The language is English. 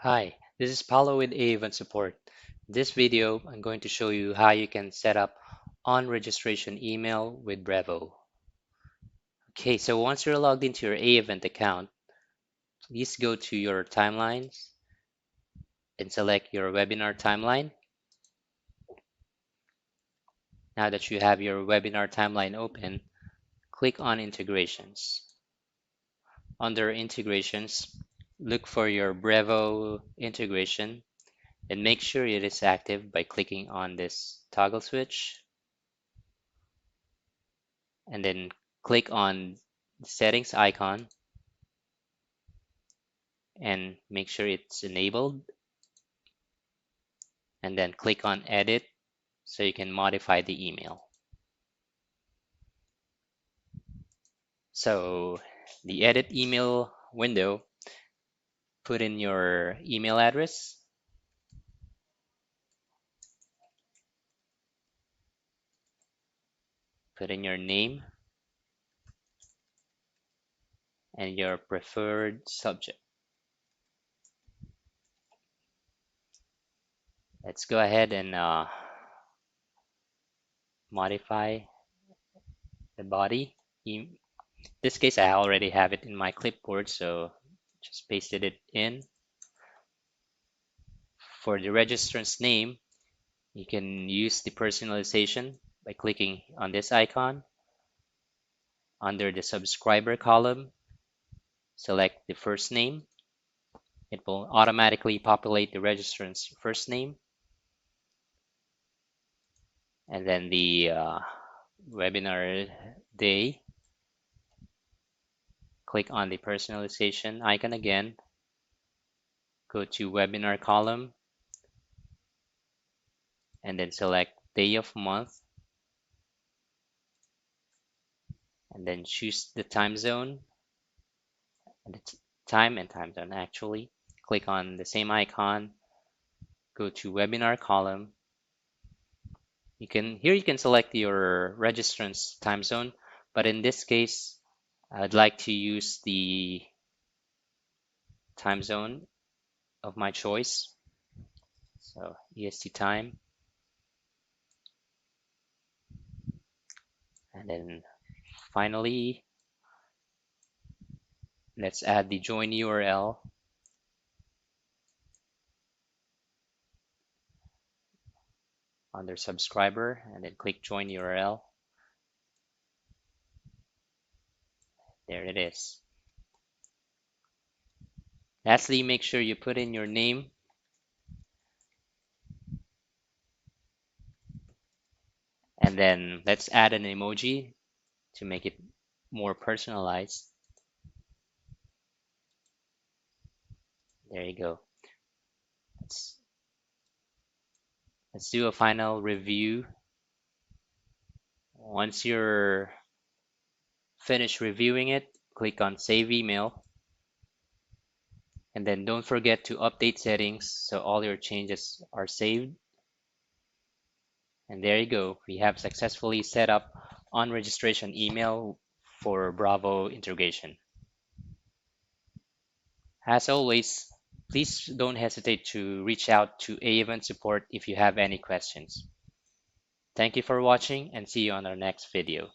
Hi, this is Paulo with AEvent support. In this video, I'm going to show you how you can set up on registration email with Brevo. Okay, so once you're logged into your AEvent account, please go to your timelines and select your webinar timeline. Now that you have your webinar timeline open, click on integrations. Under integrations, look for your Brevo integration and make sure it is active by clicking on this toggle switch and then click on the settings icon and make sure it's enabled, and then click on edit so you can modify the email. So the edit email window, put in your email address, put in your name and your preferred subject. Let's go ahead and modify the body. In this case, I already have it in my clipboard, so just pasted it in. For the registrant's name, you can use the personalization by clicking on this icon. Under the subscriber column, select the first name. It will automatically populate the registrant's first name. And then the webinar day, click on the personalization icon again. Go to webinar column and then select day of month. And then choose the time zone, and it's time and time zone actually. Click on the same icon, go to webinar column. You can select your registrant's time zone, but in this case, I'd like to use the time zone of my choice. So EST time, and then finally, let's add the join URL. Under subscriber, and then click join URL. There it is. Lastly, make sure you put in your name and then let's add an emoji to make it more personalized. There you go. Let's do a final review. Once you're finished reviewing it, click on Save Email. And then don't forget to update settings so all your changes are saved. And there you go. We have successfully set up on registration email for Brevo integration. As always, please don't hesitate to reach out to AEvent support if you have any questions. Thank you for watching and see you on our next video.